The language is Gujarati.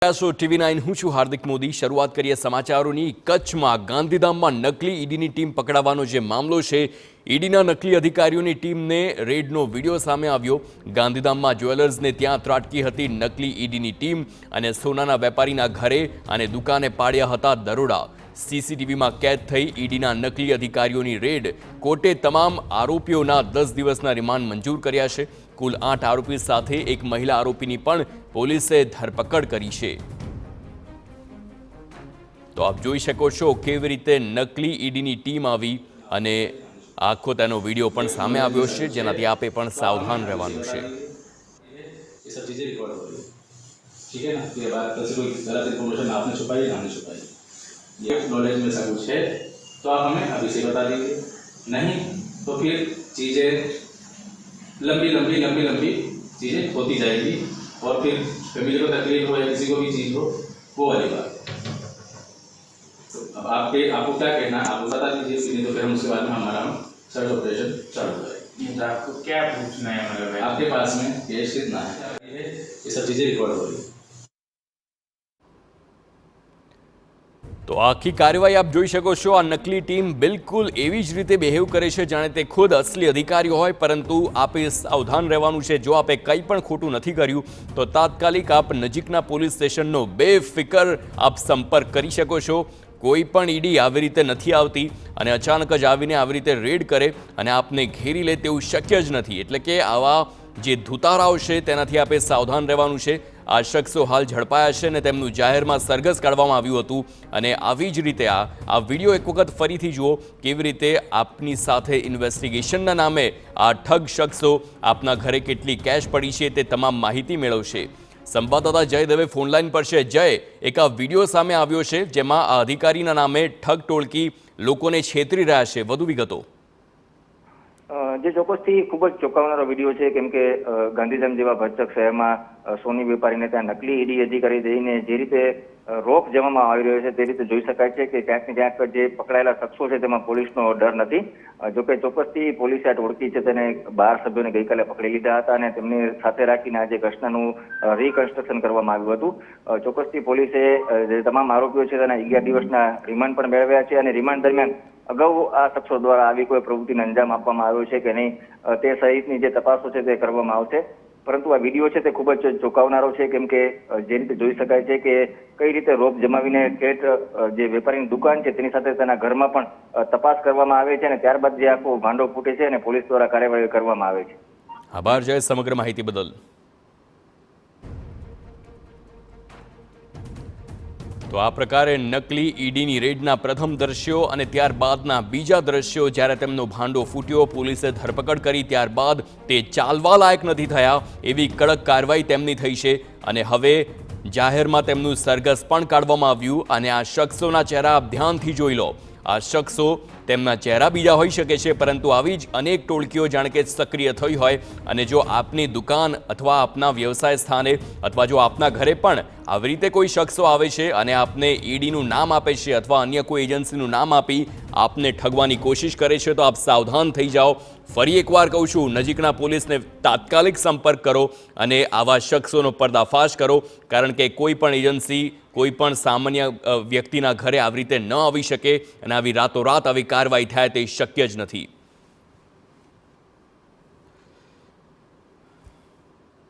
TV9 હું છું હાર્દિક મોદી। શરૂઆત કરીએ સમાચારોની। કચ્છમાં ગાંધીધામમાં નકલી ઈડીની ટીમ પકડાવાનો જે મામલો છે, ઈડીના નકલી અધિકારીઓની ટીમને રેડનો વિડીયો સામે આવ્યો। ગાંધીધામમાં જ્વેલર્સને ત્યાં ત્રાટકી હતી નકલી ઈડીની ટીમ અને સોનાના વેપારીના ઘરે અને દુકાને પાડ્યા હતા દરોડા। સીસીટીવીમાં કેદ થઈ ઈડીના નકલી અધિકારીઓની રેડ। કોર્ટે તમામ આરોપીઓના 10 દિવસના રિમાન્ડ મંજૂર કર્યા છે। કુલ 8 આરોપી સાથે એક મહિલા આરોપીની પણ પોલીસે ધરપકડ કરી છે। તો આપ જોઈ શકો છો કેવી રીતે નકલી ઈડીની ટીમ આવી અને આખો તેનો વિડીયો પણ સામે આવ્યો છે, જેનાથી આપે પણ સાવધાન રહેવાનું છે। ये सब चीज़ें रिकॉर्ड हो रही है, ठीक है ना। ये बात से कोई गलत इन्फॉर्मेशन आपने छुपाई या हमने छुपाई, ये नॉलेज में सब कुछ है तो आप हमें अभी से बता दीजिए, नहीं तो फिर चीज़ें लंबी चीज़ें होती जाएगी और फिर फैमिली को तकलीफ हो या किसी को भी चीज़ हो, वो वाली बात। तो अब आपको क्या कहना है आप बता दीजिए, फिर नहीं तो फिर हम उसके बाद में हमारा सर्च ऑपरेशन चालू करेंगे। आपको क्या पूछना है, मतलब आपके पास में केस कितना है, ये सब चीज़ें रिकॉर्ड हो रही है। तो आखी कार्यवाही आप જોઈ શકો છો। આ નકલી ટીમ બિલકુલ એવી જ રીતે બિહેવ કરે છે જાણે તે ખુદ અસલી અધિકારીઓ હોય, પરંતુ આપે સાવધાન રહેવાનું છે। જો આપે કંઈ પણ ખોટું નથી કર્યું તો તાત્કાલિક આપ નજીકના પોલીસ સ્ટેશનનો બેફિકર આપ સંપર્ક કરી શકો છો। કોઈ પણ ઈડી આવી રીતે નથી આવતી અને અચાનક જ આવીને આવી રીતે રેડ કરે અને આપને ઘેરી લે તેવું શક્ય જ નથી। એટલે કે આવા જે ધુતારાઓ છે તેનાથી આપે સાવધાન રહેવાનું છે। આ શખ્સો હાલ ઝડપાયા છે અને તેમનું જાહેરમાં સરઘસ કાઢવામાં આવ્યું હતું અને આવી જ રીતે આ વિડીયો એક વખત ફરીથી જુઓ કેવી રીતે આપની સાથે ઇન્વેસ્ટિગેશનના નામે આ ઠગ શખ્સો આપના ઘરે કેટલી કેશ પડી છે તે તમામ માહિતી મેળવશે। સંવાદદાતા જય દવે ફોનલાઈન પર છે। જય, એક આ વિડીયો સામે આવ્યો છે જેમાં આ અધિકારીના નામે ઠગ ટોળકી લોકોને છેતરી રહ્યા છે, વધુ વિગતો? જે ચોક્કસથી ખૂબ જ ચોંકાવનારો વિડીયો છે, કેમ કે ગાંધીધામ જેવા ભરચક શહેરમાં સોની વેપારીને ત્યાં નકલી ઈડી અધિકારી જઈને જે રીતે રોપ જવામાં આવી રહ્યો છે તે રીતે જોઈ શકાય છે કે ક્યાંક ને ક્યાંક જે પકડાયેલા શખ્સો છે તેમાં પોલીસનો ડર નથી। જોકે ચોક્કસથી પોલીસે આ ટોળકી છે તેને 12 સભ્યોને ગઈકાલે પકડી લીધા હતા અને તેમની સાથે રાખીને આજે ઘટનાનું રિકન્સ્ટ્રક્શન કરવામાં આવ્યું હતું। ચોક્કસથી પોલીસે જે તમામ આરોપીઓ છે તેના 11 દિવસના રિમાન્ડ પણ મેળવ્યા છે અને રિમાન્ડ દરમિયાન અગાઉ આ શખ્સો દ્વારા આવી કોઈ પ્રવૃત્તિને અંજામ આપવામાં આવ્યો છે કે નહીં તે સહિતની જે તપાસો છે તે કરવામાં આવશે। પરંતુ આ વિડીયો છે તે ખૂબ જ ચોંકાવનારો છે, કેમ કે જે રીતે જોઈ શકાય છે કે કઈ રીતે રોપ જમાવીને ઠેઠ જે વેપારીની દુકાન છે તેની સાથે તેના ઘરમાં પણ તપાસ કરવામાં આવે છે અને ત્યારબાદ જે આખો ભાંડો ફૂટે છે અને પોલીસ દ્વારા કાર્યવાહી કરવામાં આવે છે। આભાર જય સમગ્ર માહિતી બદલ। તો આ પ્રકારે નકલી ઈડીની રેડના પ્રથમ દ્રશ્યો અને ત્યારબાદના બીજા દ્રશ્યો, જ્યારે તેમનો ભાંડો ફૂટ્યો, પોલીસે ધરપકડ કરી, ત્યારબાદ તે ચાલવા લાયક નથી થયા એવી કડક કાર્યવાહી તેમની થઈ છે અને હવે જાહેરમાં તેમનું સરઘસ પણ કાઢવામાં આવ્યું અને આ શખ્સોના ચહેરા આપ ધ્યાનથી જોઈ લો। આ શખ્સો તેમના ચહેરા બીજા હોઈ શકે છે, પરંતુ આવી જ અનેક ટોળકીઓ જાણે કે સક્રિય થઈ હોય અને જો આપની દુકાન અથવા આપના વ્યવસાય સ્થાને અથવા જો આપના ઘરે પણ આવી રીતે કોઈ શખ્સો આવે છે અને આપને ઈડીનું નામ આપે છે અથવા અન્ય કોઈ એજન્સીનું નામ આપી આપને ઠગવાની કોશિશ કરે છે તો આપ સાવધાન થઈ જાઓ। ફરી એકવાર કહું છું, નજીકના પોલીસને તાત્કાલિક સંપર્ક કરો અને આવા શખ્સોનો પર્દાફાશ કરો, કારણ કે કોઈ પણ એજન્સી કોઈ પણ સામાન્ય વ્યક્તિના ઘરે આવી રીતે ન આવી શકે અને આવી રાતોરાત આવી કાર્યવાહી થાય તે શક્ય જ નથી।